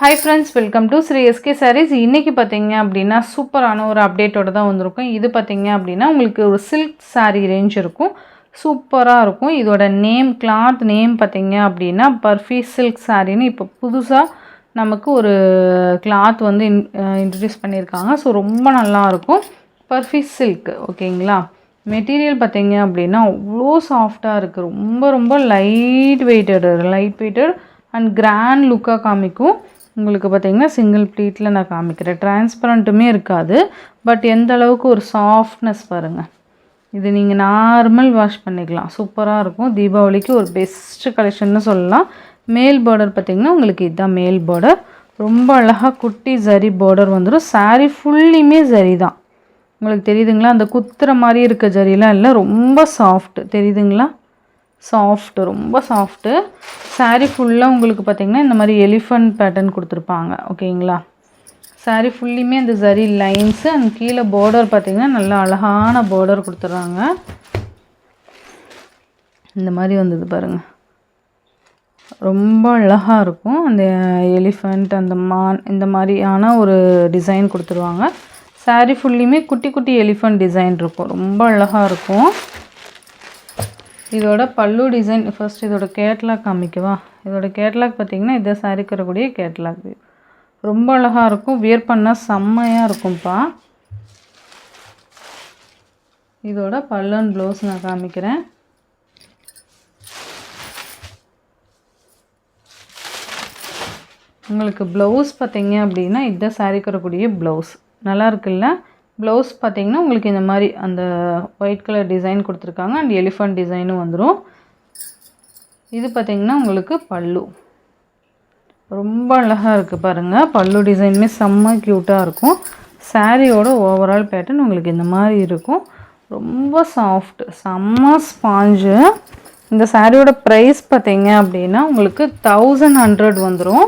Hi friends, welcome to Shri SK sarees. இன்றைக்கி பார்த்தீங்க அப்படின்னா சூப்பரான ஒரு அப்டேட்டோடு தான் வந்திருக்கும். இது பார்த்தீங்க அப்படின்னா உங்களுக்கு ஒரு சில்க் சாரீ ரேஞ்ச் இருக்கும், சூப்பராக இருக்கும். இதோட நேம், கிளாத் நேம் பார்த்தீங்க அப்படின்னா பர்ஃபி சில்க் சாரின்னு இப்போ புதுசாக நமக்கு ஒரு கிளாத் வந்து இன்ட்ரடியூஸ் பண்ணியிருக்காங்க. ஸோ ரொம்ப நல்லாயிருக்கும். பர்ஃபி சில்க், ஓகேங்களா. மெட்டீரியல் பார்த்தீங்க அப்படின்னா அவ்வளோ சாஃப்டாக இருக்குது. ரொம்ப ரொம்ப லைட் வெயிட்டட் அண்ட் கிராண்ட் லுக்காக காமிக்கும். உங்களுக்கு பார்த்தீங்கன்னா சிங்கிள் ப்ளீட்டில் நான் காமிக்கிறேன். டிரான்ஸ்பரண்ட்டுமே இருக்காது, பட் எந்த அளவுக்கு ஒரு சாஃப்ட்னஸ் பாருங்கள். இது நீங்கள் நார்மல் வாஷ் பண்ணிக்கலாம், சூப்பராக இருக்கும். தீபாவளிக்கு ஒரு பெஸ்ட்டு கலெக்ஷன்னு சொல்லலாம். மேல் பார்டர் பார்த்திங்கன்னா உங்களுக்கு இதுதான் மேல் பார்டர். ரொம்ப அழகாக குட்டி ஜரி பார்டர் வந்துடும். சாரீ ஃபுல்லியுமே ஜரி தான். உங்களுக்கு தெரியுதுங்களா, அந்த குத்துற மாதிரி இருக்க ஜரியெலாம் இல்லை, ரொம்ப சாஃப்ட்டு தெரியுதுங்களா, சாஃப்ட்டு, ரொம்ப சாஃப்ட்டு. சாரீ ஃபுல்லாக உங்களுக்கு பார்த்திங்கன்னா இந்த மாதிரி எலிஃபண்ட் பேட்டர்ன் கொடுத்துருப்பாங்க, ஓகேங்களா. சாரீ ஃபுல்லியுமே அந்த ஜரி லைன்ஸு அண்ட் கீழே பார்டர் பார்த்திங்கன்னா நல்லா அழகான பார்டர் கொடுத்துட்றாங்க. இந்த மாதிரி வந்தது பாருங்கள், ரொம்ப அழகாக இருக்கும். அந்த எலிஃபண்ட், அந்த மான், இந்த மாதிரியான ஒரு டிசைன் கொடுத்துருவாங்க. சாரீ ஃபுல்லியுமே குட்டி குட்டி எலிஃபண்ட் டிசைன் இருக்கும், ரொம்ப அழகாக இருக்கும். இதோட பல்லு டிசைன் ஃபர்ஸ்ட் இதோட கேட்லாக் காமிக்கவா. இதோட கேட்லாக் பார்த்திங்கன்னா இதை சாரீக்கு வரக்கூடிய கேட்லாக். ரொம்ப அழகாக இருக்கும், வியர் பண்ணால் செம்மையாக இருக்கும்ப்பா. இதோட பல்லு அண்ட் ப்ளவுஸ் நான் காமிக்கிறேன். உங்களுக்கு ப்ளவுஸ் பார்த்திங்க அப்படின்னா இதை சாரீக்கு வரக்கூடிய ப்ளவுஸ் நல்லா இருக்குல்ல. ப்ளவுஸ் பார்த்திங்கன்னா உங்களுக்கு இந்த மாதிரி அந்த ஒயிட் கலர் டிசைன் கொடுத்துருக்காங்க அண்ட் எலிஃபண்ட் டிசைனும் வந்துடும். இது பார்த்திங்கன்னா உங்களுக்கு பல்லு, ரொம்ப அழகாக இருக்குது பாருங்கள். பல்லு டிசைனுமே செம்ம க்யூட்டாக இருக்கும். சாரியோட ஓவரால் பேட்டர்ன் உங்களுக்கு இந்த மாதிரி இருக்கும். ரொம்ப சாஃப்ட், செம்ம ஸ்பாஞ்சு. இந்த சாரியோட ப்ரைஸ் பார்த்திங்க அப்படின்னா உங்களுக்கு 1100 வந்துடும்.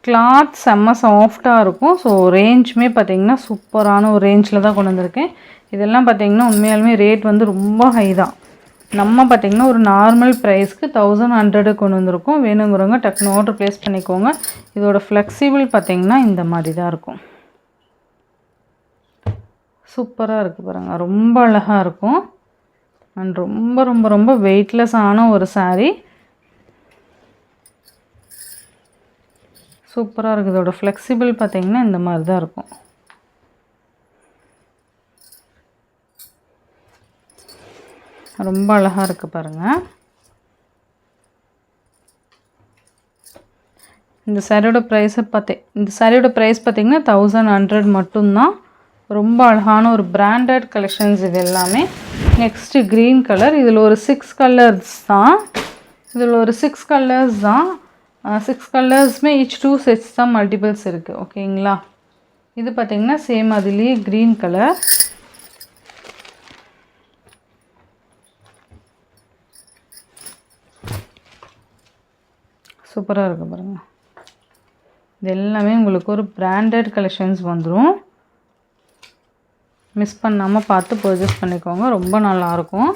கிளாத் செம்ம சாஃப்டாக இருக்கும். ஸோ ரேஞ்சுமே பார்த்திங்கன்னா சூப்பரான ஒரு ரேஞ்சில் தான் கொண்டு வந்திருக்கேன். இதெல்லாம் பார்த்திங்கன்னா உண்மையாலுமே ரேட் வந்து ரொம்ப ஹை தான். நம்ம பார்த்திங்கன்னா ஒரு நார்மல் ப்ரைஸ்க்கு 1100 கொண்டு வந்திருக்கோம். வேணுங்கிறவங்க டக்குன்னு ஆர்டர் ப்ளேஸ் பண்ணிக்கோங்க. இதோட ஃப்ளெக்சிபிள் பார்த்திங்கன்னா இந்த மாதிரி தான் இருக்கும். சூப்பராக இருக்குது பாருங்கள், ரொம்ப அழகாக இருக்கும் அண்ட் ரொம்ப ரொம்ப ரொம்ப வெயிட்லெஸ்ஸான ஒரு சாரீ. சூப்பராக இருக்குது. இதோட ஃப்ளெக்சிபிள் பார்த்திங்கன்னா இந்த மாதிரி தான் இருக்கும். ரொம்ப அழகாக இருக்குது பாருங்கள். இந்த சாரியோட ப்ரைஸ் பார்த்திங்கன்னா 1100 மட்டும்தான். ரொம்ப அழகான ஒரு பிராண்டட் கலெக்ஷன்ஸ் இது எல்லாமே. Next green colour. இதில் ஒரு 6 கலர்ஸ் தான். 6 கலர்ஸுமே ஈச் 2 செட்ஸ் தான், மல்டிபிள்ஸ் இருக்குது, ஓகேங்களா. இது பார்த்திங்கன்னா சேம் அதுலேயே க்ரீன் கலர். சூப்பராக இருக்குது பாருங்கள். இது எல்லாமே உங்களுக்கு ஒரு பிராண்டட் கலெக்ஷன்ஸ் வந்துடும். மிஸ் பண்ணாமல் பார்த்து பர்ச்சேஸ் பண்ணிக்கோங்க, ரொம்ப நல்லாயிருக்கும்.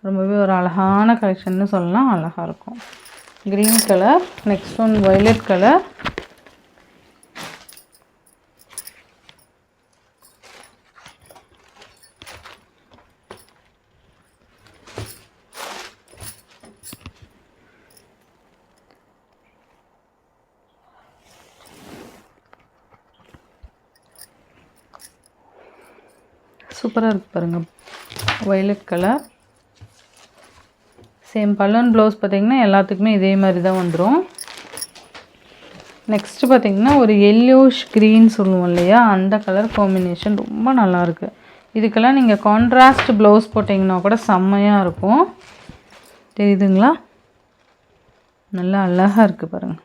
ரொம்பவே ஒரு அழகான கலெக்ஷன்னு சொல்லலாம், அழகாக இருக்கும். Green colour. Next one violet colour. சூப்பராக இருக்குது பாருங்கள், வயலட் கலர். சேம் பல்லன் ப்ளவுஸ் பார்த்திங்கன்னா எல்லாத்துக்குமே இதே மாதிரி தான் வந்துடும். நெக்ஸ்ட்டு பார்த்திங்கன்னா ஒரு எல்லோஷ் க்ரீன் சொல்லுவோம் இல்லையா, அந்த கலர் காம்பினேஷன் ரொம்ப நல்லாயிருக்கு. இதுக்கெல்லாம் நீங்கள் கான்ட்ராஸ்ட் ப்ளவுஸ் போட்டிங்கன்னா கூட செம்மையாக இருக்கும். தெரியுதுங்களா, நல்லா அழகாக இருக்குது பாருங்கள்.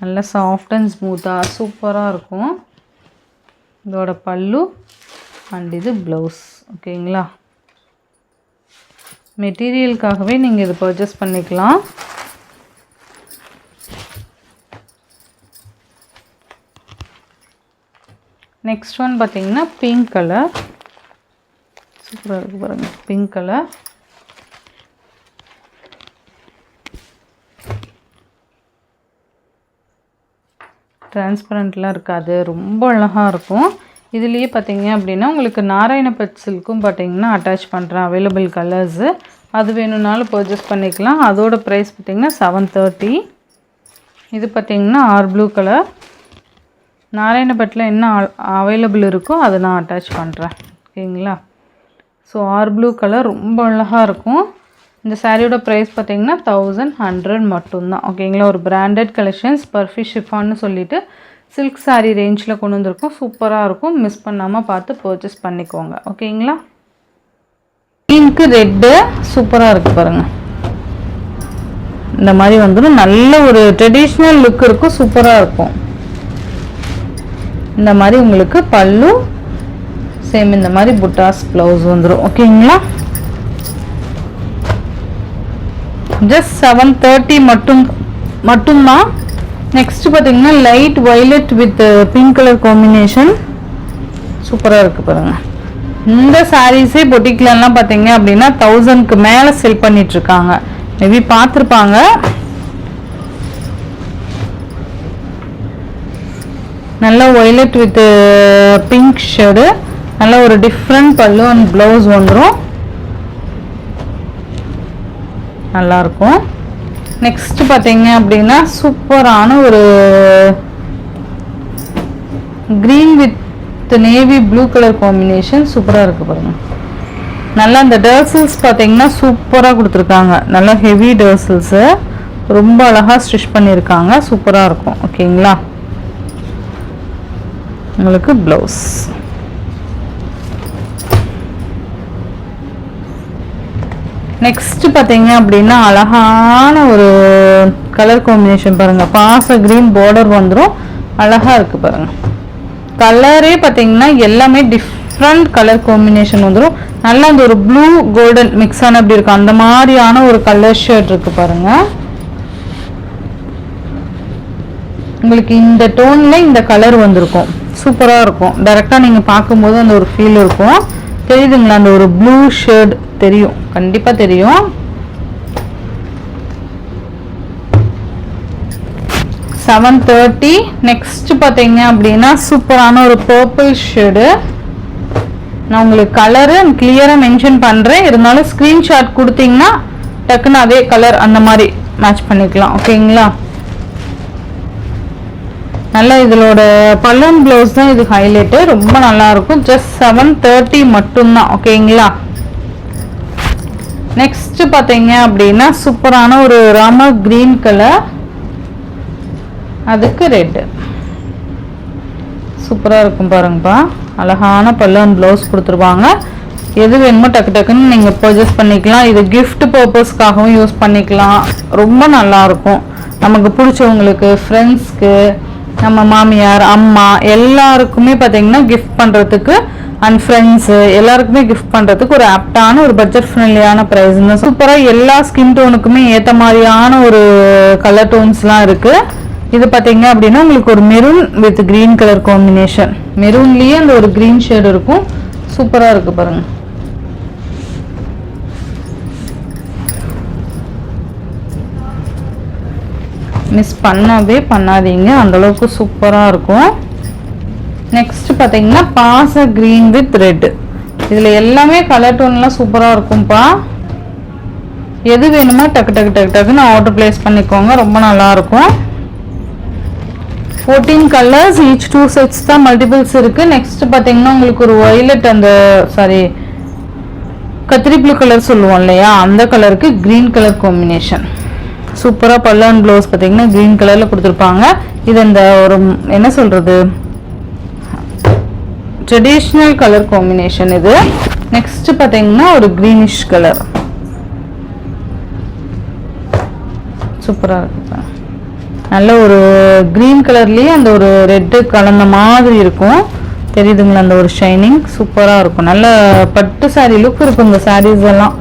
நல்லா சாஃப்ட் அண்ட் ஸ்மூத்தாக சூப்பராக இருக்கும். இதோட பல்லு அண்ட் இது ப்ளவுஸ், ஓகேங்களா. மெட்டீரியலுக்காகவே நீங்கள் இதை பர்ச்சேஸ் பண்ணிக்கலாம். நெக்ஸ்ட் ஒன் பார்த்திங்கன்னா பிங்க் கலர். சூப்பராக இருக்குது பாருங்கள், பிங்க் கலர். டிரான்ஸ்பரண்ட்லாம் இருக்காது, ரொம்ப அழகாக இருக்கும். இதுலேயே பார்த்தீங்க அப்படின்னா உங்களுக்கு நாராயணபட் சில்க்கும் பார்த்தீங்கன்னா அட்டாச் பண்ணுறேன். அவைலபிள் கலர்ஸு, அது வேணும்னாலும் பர்ச்சேஸ் பண்ணிக்கலாம். அதோட ப்ரைஸ் பார்த்தீங்கன்னா 730. இது பார்த்தீங்கன்னா ப்ளூ கலர். நாராயணபட்டில் என்ன அவைலபிள் இருக்கோ அதை நான் அட்டாச் பண்ணுறேன். ஓகேங்களா? ஸோ ப்ளூ கலர் ரொம்ப அழகாக இருக்கும். இந்த சாரியோட ப்ரைஸ் பார்த்தீங்கன்னா 1100 மட்டும்தான். ஓகேங்களா? ஒரு பிராண்டட் கலெக்ஷன்ஸ் பர்ஃபி ஷிஃபான்னு சொல்லிட்டு சில்க் சாரீ ரேஞ்சில் கொண்டு வந்திருக்கும். சூப்பராக இருக்கும். மிஸ் பண்ணாமல் பார்த்து பர்ச்சேஸ் பண்ணிக்கோங்க. ஓகேங்களா? பிங்க்கு ரெட்டு சூப்பராக இருக்குது பாருங்கள். இந்த மாதிரி வந்துடும். நல்ல ஒரு ட்ரெடிஷ்னல் லுக் இருக்கும். சூப்பராக இருக்கும். இந்த மாதிரி உங்களுக்கு பல்லு சேம் இந்த மாதிரி புட்டாஸ் ப்ளவுஸ் வந்துடும். ஓகேங்களா? ஜஸ்ட் 730 மட்டும்தான். நெக்ஸ்ட் பார்த்தீங்கன்னா light violet with pink colour combination சூப்பராக இருக்குது பாருங்கள். இந்த சாரீஸே பொட்டிக்லலாம் பார்த்தீங்க அப்படின்னா 1000க்கு மேலே செல் பண்ணிகிட்ருக்காங்க. மேபி பார்த்துருப்பாங்க. நல்ல வயலட் வித் பிங்க் ஷேடு, நல்ல ஒரு டிஃப்ரெண்ட் பல்லு அண்ட் ப்ளவுஸ் வந்துடும். நல்லாயிருக்கும். நெக்ஸ்ட் பார்த்தீங்க அப்படின்னா சூப்பரான ஒரு green with navy blue colour combination சூப்பராக இருக்குது பாருங்கள். நல்லா இந்த டர்சல்ஸ் பார்த்தீங்கன்னா சூப்பராக கொடுத்துருக்காங்க. நல்லா ஹெவி டர்சல்ஸு ரொம்ப அழகாக ஸ்டிச் பண்ணியிருக்காங்க. சூப்பராக இருக்கும். ஓகேங்களா? உங்களுக்கு ப்ளவுஸ் நெக்ஸ்ட் பார்த்தீங்க அப்படின்னா அழகான ஒரு கலர் காம்பினேஷன் பாருங்கள். பாச க்ரீன் பார்டர் வந்துடும். அழகாக இருக்குது பாருங்கள். கலரே பார்த்தீங்கன்னா எல்லாமே டிஃப்ரெண்ட் கலர் காம்பினேஷன் வந்துடும். நல்லா அந்த ஒரு ப்ளூ கோல்டன் மிக்ஸ் ஆன அப்படி இருக்கும். அந்த மாதிரியான ஒரு கலர் ஷேட் இருக்குது பாருங்கள். உங்களுக்கு இந்த டோனில் இந்த கலர் வந்திருக்கும். சூப்பராக இருக்கும். டைரெக்டாக நீங்கள் பார்க்கும்போது அந்த ஒரு ஃபீல் இருக்கும். தெரியுதுங்களா? அந்த ஒரு ப்ளூ ஷேட் தெரியும், கண்டிப்பாக தெரியும். 730. நெக்ஸ்ட் பார்த்தீங்க அப்படின்னா சூப்பரான ஒரு பர்பிள் ஷேடு. நான் உங்களுக்கு கலரு கிளியராக மென்ஷன் பண்ணுறேன். இருந்தாலும் ஸ்க்ரீன்ஷாட் கொடுத்தீங்கன்னா டக்குன்னு அதே கலர் அந்த மாதிரி மேட்ச் பண்ணிக்கலாம். ஓகேங்களா? நல்லா இதோட பல்லன் ப்ளவுஸ் தான் இது ஹைலைட்டு. ரொம்ப நல்லாயிருக்கும். ஜஸ்ட் 730 மட்டும்தான். ஓகேங்களா? நெக்ஸ்ட் பார்த்தீங்க அப்படின்னா சூப்பரான ஒரு ராம கிரீன் கலர், அதுக்கு ரெட்டு சூப்பராக இருக்கும் பாருங்கப்பா. அழகான பல்லன் ப்ளவுஸ் கொடுத்துருவாங்க. எது வேணுமோ டக்கு டக்குன்னு நீங்கள் பர்ச்சேஸ் பண்ணிக்கலாம். இது கிஃப்ட் பர்பஸ்க்காகவும் யூஸ் பண்ணிக்கலாம். ரொம்ப நல்லாயிருக்கும். நமக்கு பிடிச்சவங்களுக்கு, ஃப்ரெண்ட்ஸ்க்கு, நம்ம மாமியார், அம்மா எல்லாருக்குமே பார்த்தீங்கன்னா கிஃப்ட் பண்ணுறதுக்கு அண்ட் ஃப்ரெண்ட்ஸு எல்லாருக்குமே கிஃப்ட் பண்ணுறதுக்கு ஒரு ஆப்டான ஒரு பட்ஜெட் ஃப்ரெண்ட்லியான ப்ரைஸ். சூப்பராக எல்லா ஸ்கின் டோனுக்குமே ஏற்ற மாதிரியான ஒரு கலர் டோன்ஸ்லாம் இருக்குது. இது பார்த்தீங்க அப்படின்னா உங்களுக்கு ஒரு maroon with green colour combination. மெரூன்லேயே அந்த ஒரு க்ரீன் ஷேடு இருக்கும். சூப்பராக இருக்குது பாருங்கள். மிஸ் பண்ணவே பண்ணாதீங்க, அந்தளவுக்கு சூப்பராக இருக்கும். நெக்ஸ்ட் பார்த்தீங்கன்னா பாச க்ரீன் வித் ரெட். இதில் எல்லாமே கலர் டோன்லாம் சூப்பராக இருக்கும்ப்பா. எது வேணுமோ டக்கு டக்கு டக்கு டக்குன்னு ஆர்டர் ப்ளேஸ் பண்ணிக்கோங்க. ரொம்ப நல்லாயிருக்கும். 14 கலர்ஸ், ஈச் 2 செட்ஸ் தான் மல்டிபிள்ஸ் இருக்குது. நெக்ஸ்ட் பார்த்தீங்கன்னா உங்களுக்கு ஒரு வயலட், அந்த கத்திரி ப்ளூ கலர் சொல்லுவோம் இல்லையா, அந்த கலருக்கு க்ரீன் கலர் காம்பினேஷன். சூப்பராக பல்லு அண்ட் ப்ளவுஸ் பார்த்தீங்கன்னா க்ரீன் கலரில் கொடுத்துருப்பாங்க. இது இந்த ஒரு என்ன சொல்கிறது ட்ரெடிஷ்னல் கலர் காம்பினேஷன் இது. நெக்ஸ்ட் பார்த்தீங்கன்னா ஒரு க்ரீனிஷ் கலர் சூப்பராக இருக்கு. நல்ல ஒரு க்ரீன் கலர்லேயே அந்த ஒரு ரெட்டு கலந்த மாதிரி இருக்கும். தெரியுதுங்களா? அந்த ஒரு ஷைனிங் சூப்பராக இருக்கும். நல்ல பட்டு சாரீ லுக் இருக்கும் இந்த சாரீஸ் எல்லாம்.